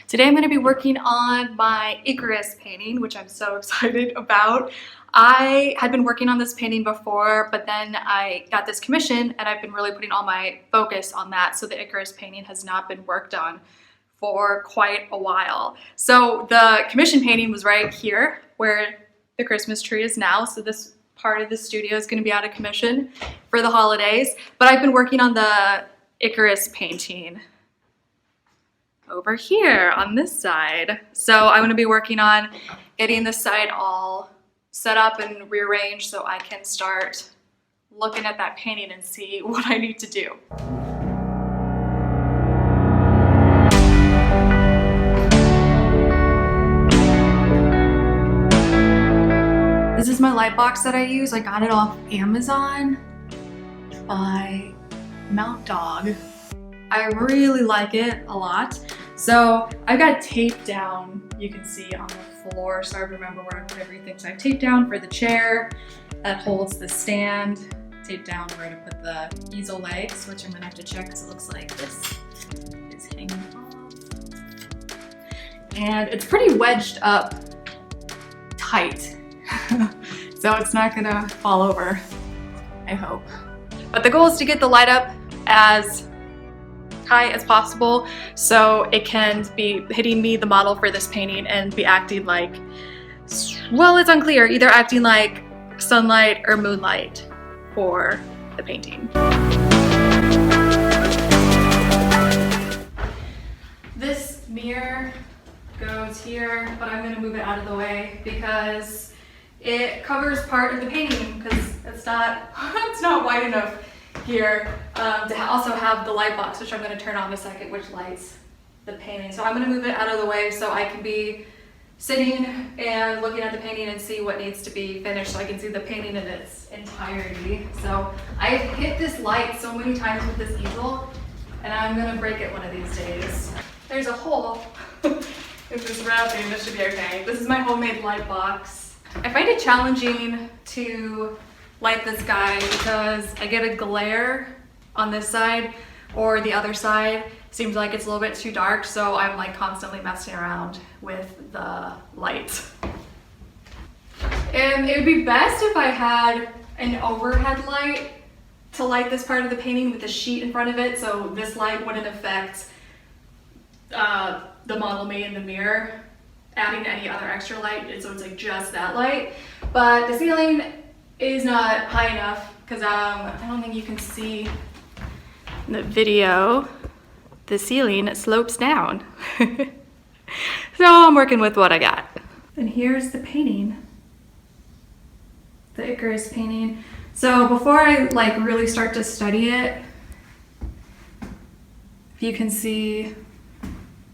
Today I'm going to be working on my Icarus painting, which I'm so excited about. I had been working on this painting before, but then I got this commission and I've been really putting all my focus on that. So the Icarus painting has not been worked on for quite a while. So the commission painting was right here where the Christmas tree is now. So this part of the studio is going to be out of commission for the holidays, but I've been working on the Icarus painting over here on this side. So I'm going to be working on getting this side all set up and rearranged so I can start looking at that painting and see what I need to do. This is my light box that I use. I got it off Amazon by Mount Dog. I really like it a lot. So I've got tape down, you can see on the floor, so I remember where I put everything. So I've taped down for the chair that holds the stand, taped down where to put the easel legs, which I'm gonna have to check because it looks like this is hanging off. And it's pretty wedged up tight, so it's not gonna fall over, I hope. But the goal is to get the light up as high as possible so it can be hitting me, the model for this painting, and be acting like, well, it's unclear, either acting like sunlight or moonlight for the painting. This mirror goes here, but I'm gonna move it out of the way because it covers part of the painting because it's not wide enough here to also have the light box, which I'm going to turn on in a second, which lights the painting. So I'm going to move it out of the way so I can be sitting and looking at the painting and see what needs to be finished so I can see the painting in its entirety. So I've hit this light so many times with this easel and I'm going to break it one of these days. There's a hole in this wrapping. This should be okay. This is my homemade light box. I find it challenging to light this guy because I get a glare on this side or the other side. Seems like it's a little bit too dark, so I'm like constantly messing around with the light. And it would be best if I had an overhead light to light this part of the painting with a sheet in front of it, so this light wouldn't affect the model me in the mirror, adding any other extra light, and so it's like just that light. But the ceiling is not high enough because I don't think you can see in the video. The ceiling slopes down. So I'm working with what I got. And here's the painting, the Icarus painting. So before I like really start to study it, if you can see,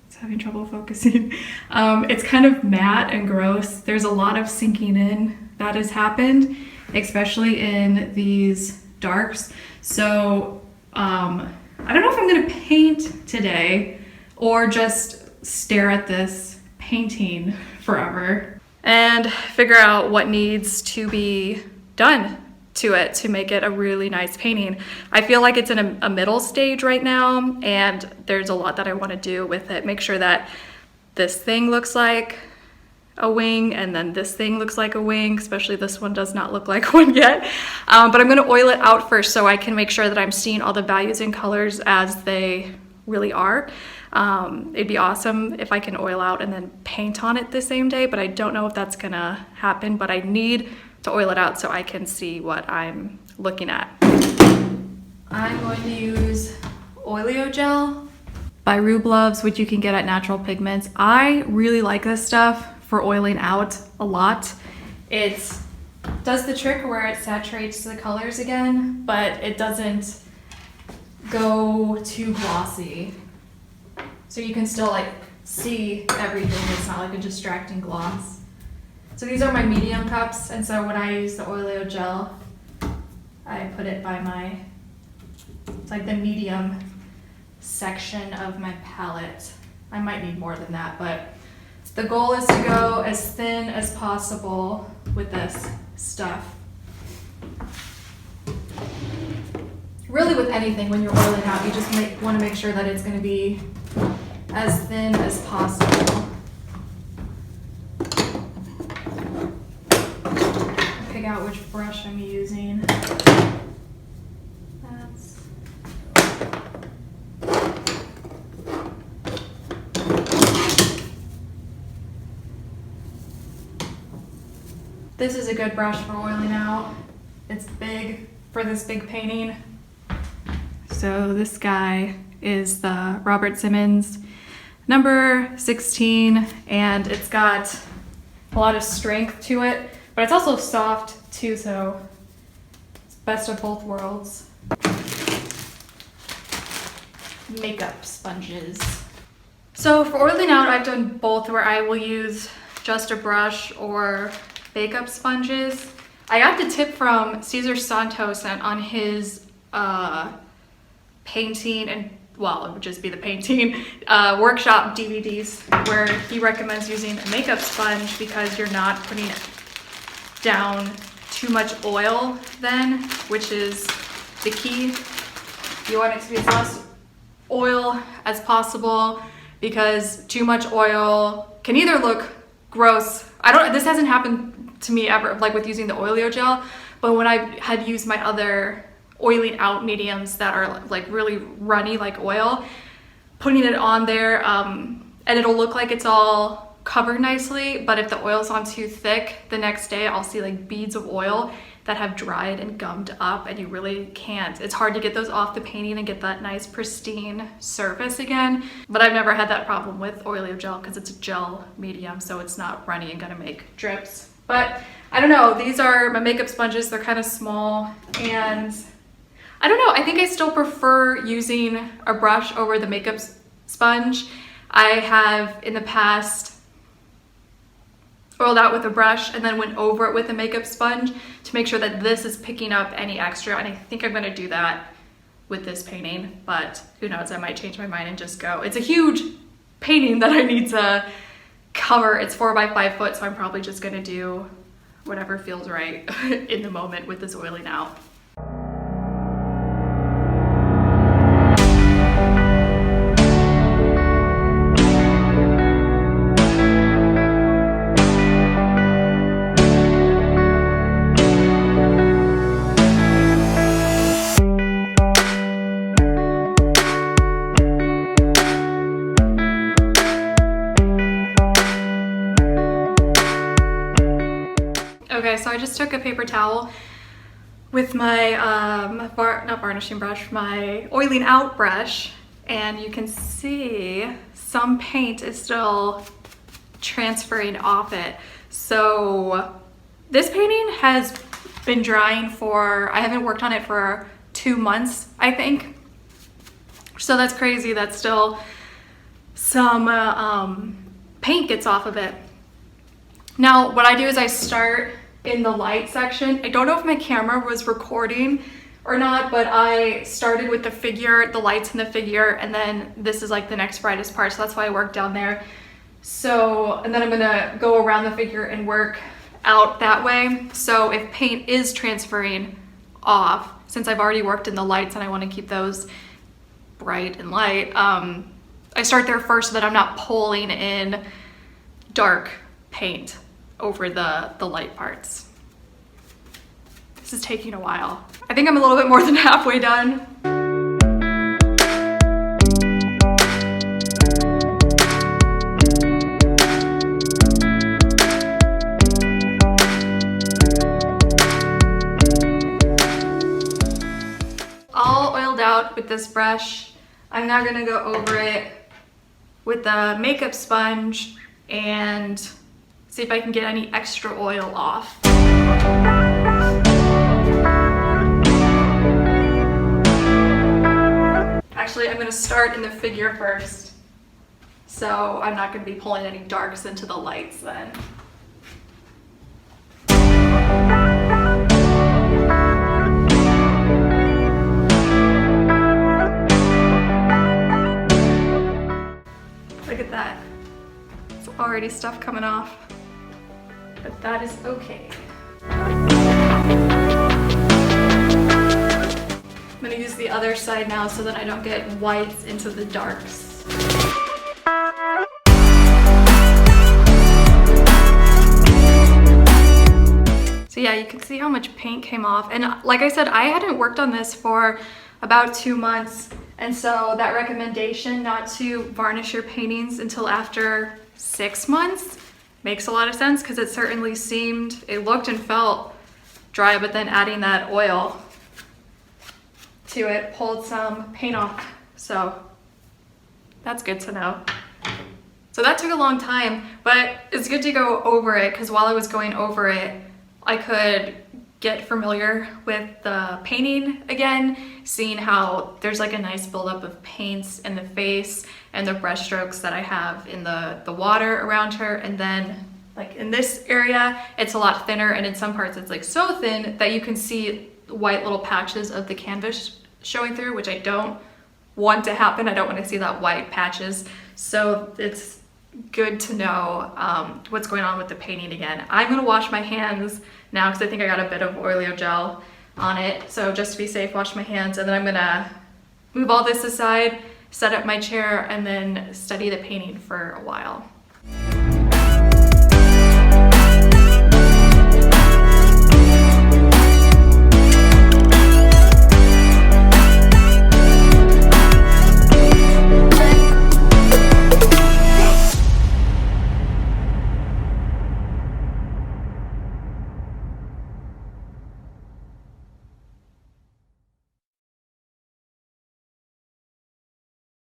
it's having trouble focusing. It's kind of matte and gross. There's a lot of sinking in that has happened, especially in these darks. So I don't know if I'm gonna paint today or just stare at this painting forever and figure out what needs to be done to it to make it a really nice painting. I feel like it's in a middle stage right now and there's a lot that I want to do with it. Make sure that this thing looks like a wing and then this thing looks like a wing, especially this one does not look like one yet. But I'm going to oil it out first so I can make sure that I'm seeing all the values and colors as they really are. It'd be awesome if I can oil out and then paint on it the same day, but I don't know if that's gonna happen, but I need to oil it out so I can see what I'm looking at. I'm going to use Oleo Gel by Rubloves, which you can get at Natural Pigments. I really like this stuff for oiling out a lot. It does the trick where it saturates the colors again, but it doesn't go too glossy. So you can still like see everything. It's not like a distracting gloss. So these are my medium cups, and so when I use the Oleo Gel, I put it by it's like the medium section of my palette. I might need more than that, but the goal is to go as thin as possible with this stuff. Really with anything, when you're oiling out, you just want to make sure that it's going to be as thin as possible. Pick out which brush I'm using. This is a good brush for oiling out. It's big for this big painting. So this guy is the Robert Simmons number 16, and it's got a lot of strength to it, but it's also soft too, so it's best of both worlds. Makeup sponges. So for oiling out, I've done both, where I will use just a brush or makeup sponges. I got the tip from Cesar Santos on his painting and, well, it would just be the painting workshop DVDs, where he recommends using a makeup sponge because you're not putting down too much oil then, which is the key. You want it to be as less oil as possible, because too much oil can either look gross. This hasn't happened to me ever, like with using the Oilio gel, but when I had used my other oiling out mediums that are like really runny like oil, putting it on there, and it'll look like it's all covered nicely, but if the oil's on too thick, the next day I'll see like beads of oil that have dried and gummed up, and you really can't. It's hard to get those off the painting and get that nice pristine surface again. But I've never had that problem with Oilio gel because it's a gel medium, so it's not runny and gonna make drips. But I don't know, these are my makeup sponges. They're kind of small, and I don't know, I think I still prefer using a brush over the makeup sponge. I have in the past oiled out with a brush and then went over it with a makeup sponge to make sure that this is picking up any extra, and I think I'm gonna do that with this painting, but who knows, I might change my mind and just go. It's a huge painting that I need to cover. It's 4 by 5 foot, so I'm probably just gonna do whatever feels right in the moment with this oiling out. Okay, so I just took a paper towel with my, not varnishing brush, my oiling out brush, and you can see some paint is still transferring off it. So this painting has been drying for, I haven't worked on it for 2 months, I think. So that's crazy that still some paint gets off of it. Now, what I do is I start in the light section. I don't know if my camera was recording or not, but I started with the figure, the lights in the figure, and then this is like the next brightest part, so that's why I worked down there. So, and then I'm gonna go around the figure and work out that way. So if paint is transferring off, since I've already worked in the lights and I wanna keep those bright and light, I start there first so that I'm not pulling in dark paint over the light parts. This is taking a while. I think I'm a little bit more than halfway done. All oiled out with this brush. I'm now gonna go over it with the makeup sponge and see if I can get any extra oil off. Actually, I'm gonna start in the figure first, so I'm not gonna be pulling any darks into the lights then. Look at that. It's already stuff coming off. But that is okay. I'm gonna use the other side now so that I don't get whites into the darks. yeah, you can see how much paint came off. And like I said, I hadn't worked on this for about 2 months. And so that recommendation not to varnish your paintings until after 6 months makes a lot of sense, because it certainly it looked and felt dry, but then adding that oil to it pulled some paint off. So that's good to know. So that took a long time, but it's good to go over it, because while I was going over it, I could get familiar with the painting again, seeing how there's like a nice buildup of paints in the face and the brush strokes that I have in the water around her. And then like in this area, it's a lot thinner, and in some parts it's like so thin that you can see white little patches of the canvas showing through, which I don't want to happen. I don't want to see that white patches. So it's good to know what's going on with the painting again. I'm gonna wash my hands now, because I think I got a bit of oilio gel on it. So just to be safe, wash my hands, and then I'm gonna move all this aside, set up my chair, and then study the painting for a while.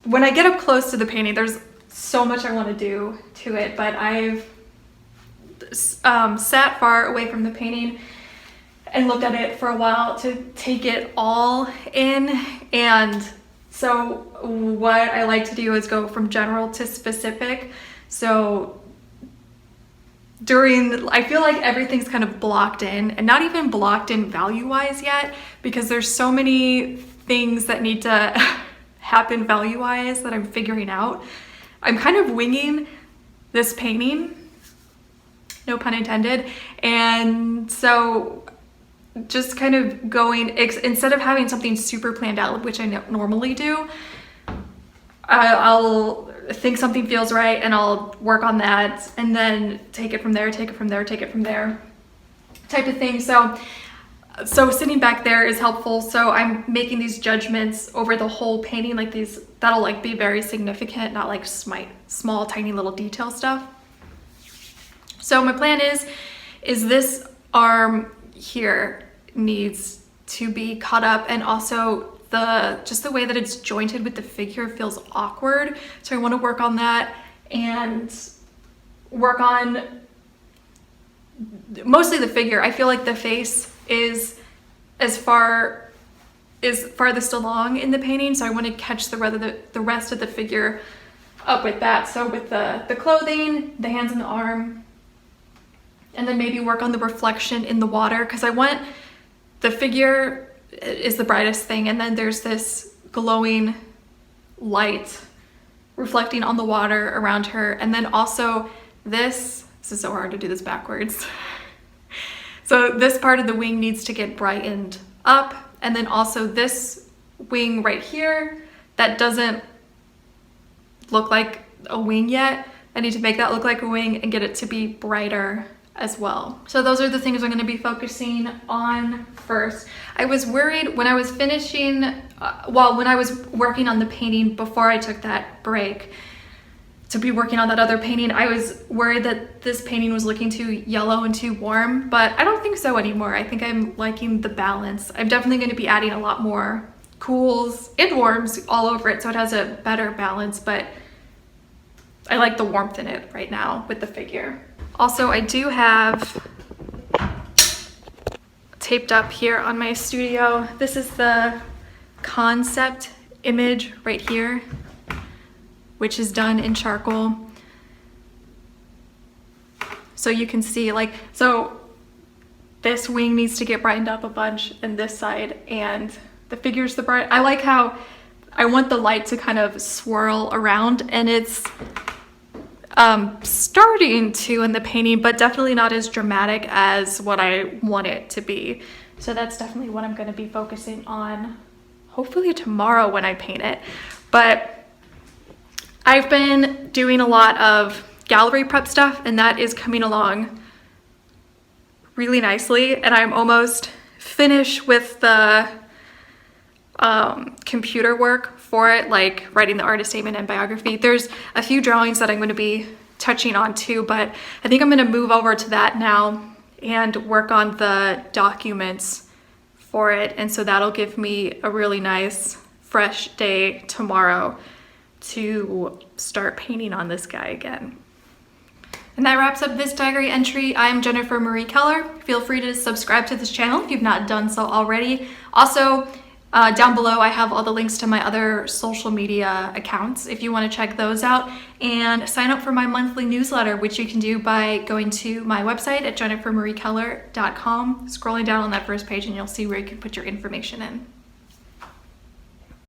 When I get up close to the painting, there's so much I want to do to it, but I've sat far away from the painting and looked at it for a while to take it all in. And so what I like to do is go from general to specific. So I feel like everything's kind of blocked in, and not even blocked in value-wise yet, because there's so many things that need to happen value-wise that I'm figuring out. I'm kind of winging this painting, no pun intended. And so just kind of going, instead of having something super planned out, which I normally do, I'll think something feels right and I'll work on that, and then take it from there, take it from there, take it from there, type of thing. So sitting back there is helpful. So I'm making these judgments over the whole painting, like these, that'll like be very significant, not like small, tiny little detail stuff. So my plan is this arm here needs to be cut up, and also just the way that it's jointed with the figure feels awkward. So I want to work on that and work on mostly the figure. I feel like the face is farthest along in the painting, so I want to catch the rest of the figure up with that. So with the clothing, the hands and the arm, and then maybe work on the reflection in the water, because I want the figure is the brightest thing, and then there's this glowing light reflecting on the water around her, and then also this is so hard to do this backwards. So this part of the wing needs to get brightened up, and then also this wing right here that doesn't look like a wing yet, I need to make that look like a wing and get it to be brighter as well. So those are the things I'm going to be focusing on first. I was worried when I was finishing, when I was working on the painting before I took that break to be working on that other painting, I was worried that this painting was looking too yellow and too warm, but I don't think so anymore. I think I'm liking the balance. I'm definitely going to be adding a lot more cools and warms all over it, so it has a better balance, but I like the warmth in it right now with the figure. Also, I do have taped up here on my studio, this is the concept image right here, which is done in charcoal. So you can see, like, so this wing needs to get brightened up a bunch, and this side, and the figure's the bright. I like how I want the light to kind of swirl around, and it's starting to in the painting, but definitely not as dramatic as what I want it to be. So that's definitely what I'm going to be focusing on, hopefully tomorrow when I paint it. But I've been doing a lot of gallery prep stuff, and that is coming along really nicely, and I'm almost finished with the computer work for it, like writing the artist statement and biography. There's a few drawings that I'm going to be touching on too, but I think I'm going to move over to that now and work on the documents for it, and so that'll give me a really nice fresh day tomorrow to start painting on this guy again. And that wraps up this diary entry. I'm Jennifer Marie Keller. Feel free to subscribe to this channel if you've not done so already. Also, down below I have all the links to my other social media accounts if you want to check those out, and sign up for my monthly newsletter, which you can do by going to my website at jennifermariekeller.com, scrolling down on that first page, and you'll see where you can put your information in.